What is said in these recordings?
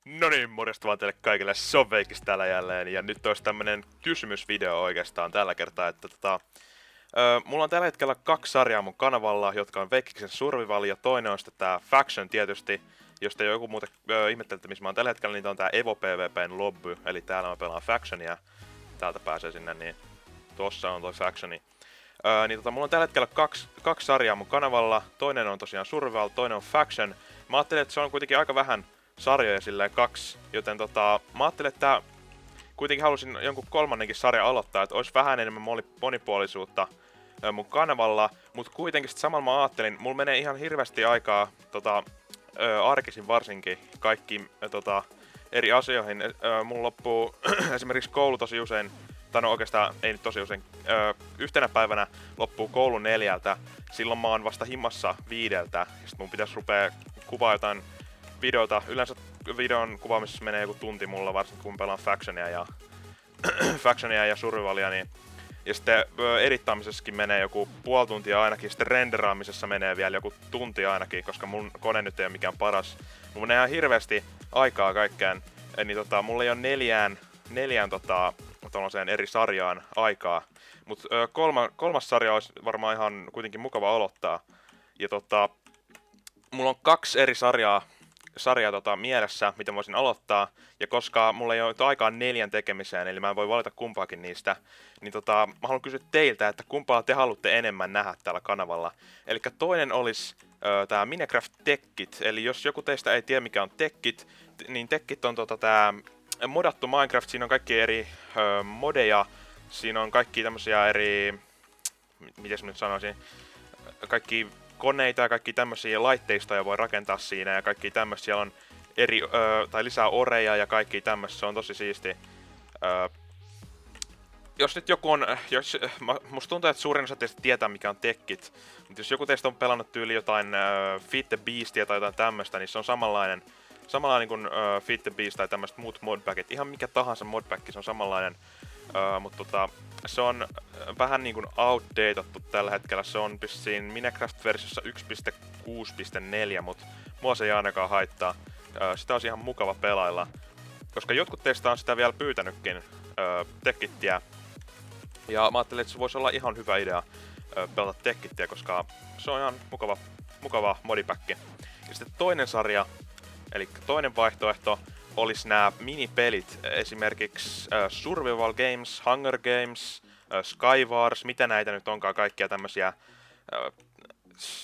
No niin, morjesta vaan teille kaikille, se on Veikis täällä jälleen, ja nyt olisi tämmönen kysymysvideo oikeastaan tällä kertaa, että mulla on tällä hetkellä kaksi sarjaa mun kanavalla, jotka on Veikiksen Survival, ja toinen on sitten tää Faction tietysti, jos te joku muuten ihmettelette, missä mä oon tällä hetkellä, niin on tää Evo PvPn lobby, eli täällä mä pelaan Factionia, täältä pääsee sinne, niin tossa on toi Factioni. Mulla on tällä hetkellä kaksi sarjaa mun kanavalla, toinen on tosiaan Survival, toinen on Faction. Mä ajattelin, että se on kuitenkin aika vähän sarjoja silleen kaksi, joten mä ajattelin, että kuitenkin halusin jonkun kolmannenkin sarja aloittaa, että olisi vähän enemmän monipuolisuutta mun kanavalla, mutta kuitenkin sit samalla mä ajattelin, mulla menee ihan hirveästi aikaa arkisin varsinkin kaikki eri asioihin. Mulla loppuu esimerkiksi koulu tosi usein, tai no oikeastaan ei nyt tosi usein, yhtenä päivänä loppuu koulu 4:00, silloin mä oon vasta himmassa 5:00, ja sit mun pitäisi rupea kuvaa jotain videota. Yleensä videon kuvaamisessa menee joku tunti mulla, varsinkin kun pelaan Factionia ja Survivalia, niin ja sitten edittaamisessakin menee joku puoli tuntia ainakin, sitten renderaamisessa menee vielä joku tunti ainakin, koska mun kone nyt ei ole mikään paras. Mulla menee ihan hirveästi aikaa kaikkeen, niin mulla ei ole neljään tollaiseen eri sarjaan aikaa. Mut kolmas sarja olisi varmaan ihan kuitenkin mukava aloittaa. Ja mulla on kaksi eri sarjaa mielessä, mitä mä voisin aloittaa, ja koska mulla ei ole aikaa 4 tekemiseen, eli mä en voi valita kumpaakin niistä, niin mä haluan kysyä teiltä, että kumpaa te haluatte enemmän nähdä tällä kanavalla. Eli toinen olisi tää Minecraft Tekkit, eli jos joku teistä ei tiedä mikä on Tekkit, niin Tekkit on tää modattu Minecraft, siinä on kaikki eri modeja, siinä on kaikki tämmösiä eri, miten mä nyt sanoisin, kaikki koneita ja kaikki tämmösiä laitteistoja voi rakentaa siinä ja kaikki tämmösiä. Siellä on tai lisää oreja ja kaikki tämmösiä. Se on tosi siisti. Jos nyt joku on, musta tuntuu, että suurin osa teistä tietää mikä on Tekkit. Mutta jos joku teistä on pelannut tyyli jotain Feed the Beastia tai jotain tämmöstä, niin se on samanlainen kuin Feed the Beast tai tämmöiset muut modpackit. Ihan mikä tahansa modpack, se on samanlainen. Mutta se on vähän niin kuin outdatettu tällä hetkellä. Se on vissiin Minecraft-versiossa 1.6.4, mutta mua se ei ainakaan haittaa. Sitä olisi ihan mukava pelailla. Koska jotkut teistä on sitä vielä pyytänytkin, Tekkittiä. Ja mä ajattelin, että se voisi olla ihan hyvä idea pelata Tekkittiä, koska se on ihan mukava modipäkki. Ja sitten toinen sarja, eli toinen vaihtoehto, olisi nämä minipelit, esimerkiksi Survival Games, Hunger Games, Skywars, mitä näitä nyt onkaan, kaikkia tämmösiä,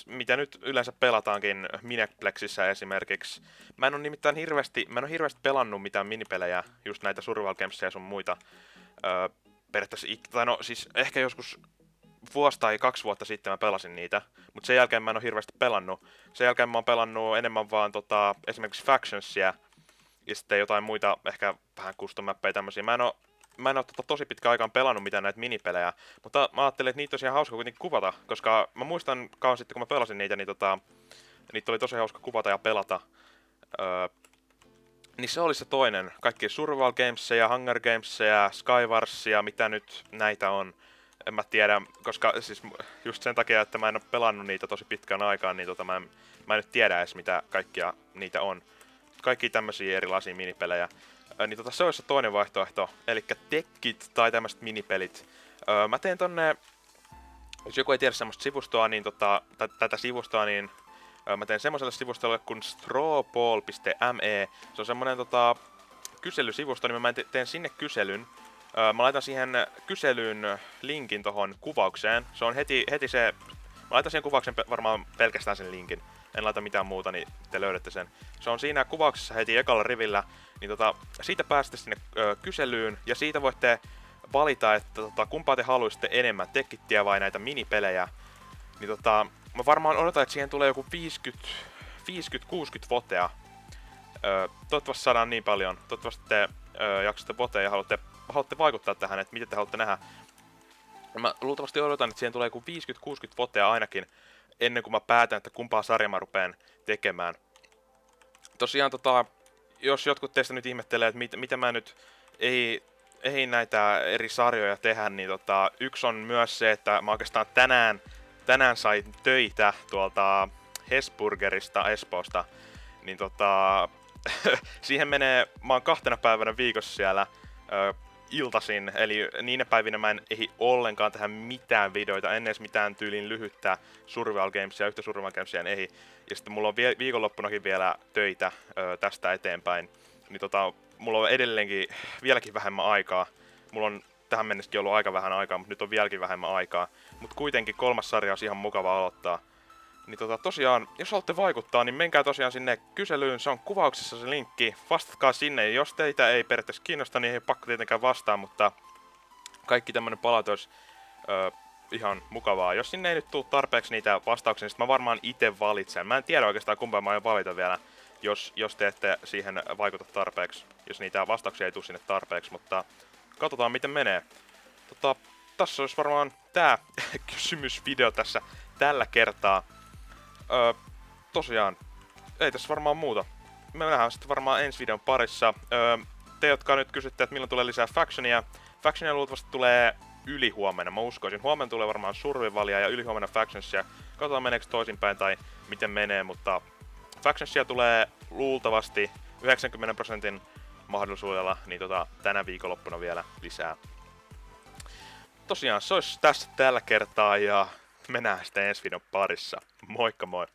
mitä nyt yleensä pelataankin Mineplexissä esimerkiksi. Mä en ole hirveästi pelannut mitään minipelejä, just näitä Survival Gamesia ja sun muita. Periaatteessa, tai no siis ehkä joskus vuosi tai 2 vuotta sitten mä pelasin niitä, mutta sen jälkeen mä en ole hirveästi pelannut. Sen jälkeen mä oon pelannut enemmän vaan esimerkiksi Factionsia, ja sitten jotain muita, ehkä vähän custom mappeja tämmösiä. Mä en oo tosi pitkä aikaan pelannut mitään näitä minipelejä, mutta mä ajattelin, että niitä olisi ihan hauska kuitenkin kuvata, koska mä muistan kauan sitten, kun mä pelasin niitä, niin niitä oli tosi hauska kuvata ja pelata. Niin se oli se toinen. Kaikki Survival Gamesia, Hunger Gamesia, Skywarsia, mitä nyt näitä on. En mä tiedä, koska siis just sen takia, että mä en oo pelannut niitä tosi pitkään aikaan, niin mä en nyt tiedä edes mitä kaikkia niitä on. Kaikki tämmösiä erilaisia minipelejä. Niin se olisi se toinen vaihtoehto, eli Tekkit tai tämmöiset minipelit. Mä teen tonne, jos joku ei tiedä semmoista sivustoa, niin tätä sivustoa, niin mä teen semmoiselle sivustolle kuin strawball.me. Se on semmonen kyselysivusto, niin mä teen sinne kyselyn. Mä laitan siihen kyselyyn linkin tohon kuvaukseen. Se on heti se, mä laitan siihen kuvaukseen varmaan pelkästään sen linkin. En laita mitään muuta, niin te löydätte sen. Se on siinä kuvauksessa heti ekalla rivillä, niin siitä pääsette sinne kyselyyn, ja siitä voitte valita, että kumpaa te haluaisitte enemmän, Tekkittiä vai näitä minipelejä. Niin mä varmaan odotan, että siihen tulee joku 50-60 votea. Toivottavasti saadaan niin paljon. Toivottavasti te jaksatte votea ja haluatte vaikuttaa tähän, että mitä te haluatte nähdä. Mä luultavasti odotan, että siihen tulee joku 50-60 votea ainakin, ennen kuin mä päätän, että kumpaa sarjaa mä rupeen tekemään. Tosiaan jos jotkut teistä nyt ihmettelee, että mitä mä nyt ei näitä eri sarjoja tehdä, niin yksi on myös se, että mä oikeastaan tänään sain töitä tuolta Hesburgerista Espoosta, niin siihen menee, mä oon 2 päivänä viikossa siellä iltasin, eli niinä päivinä mä en ehdi ollenkaan tehdä mitään videoita, en edes mitään tyylin lyhyttää Survival Gamesia, yhtä Survival Gamesia en ehdi. Ja sitten mulla on viikonloppunakin vielä töitä tästä eteenpäin, niin mulla on edelleenkin vieläkin vähemmän aikaa. Mulla on tähän mennessäkin ollut aika vähän aikaa, mutta nyt on vieläkin vähemmän aikaa. Mutta kuitenkin 3. sarja on ihan mukava aloittaa. Niin tosiaan, jos haluatte vaikuttaa, niin menkää tosiaan sinne kyselyyn, se on kuvauksessa se linkki, vastatkaa sinne, ja jos teitä ei periaatteessa kiinnosta, niin ei pakko tietenkään vastaa, mutta kaikki tämmönen palaute olisi ihan mukavaa. Jos sinne ei nyt tule tarpeeksi niitä vastauksia, niin sit mä varmaan itse valitsen. Mä en tiedä oikeastaan kumpaa mä aion valita vielä, jos te ette siihen vaikuta tarpeeksi, jos niitä vastauksia ei tule sinne tarpeeksi, mutta katsotaan miten menee. Tässä olisi varmaan tää kysymysvideo tässä tällä kertaa. Tosiaan, ei tässä varmaan muuta. Me nähdään sitten varmaan ensi videon parissa. Te, jotka nyt kysytte, että milloin tulee lisää Factionia. Factionia luultavasti tulee ylihuomenna, mä uskoisin. Huomenna tulee varmaan Survivalia ja ylihuomenna Factionsia. Katsotaan meneekö toisinpäin tai miten menee, mutta Factionsia tulee luultavasti 90% mahdollisuudella, niin tänä viikonloppuna vielä lisää. Tosiaan, se olisi tässä tällä kertaa ja me nähdään sitten ensi videon parissa. Moikka moi!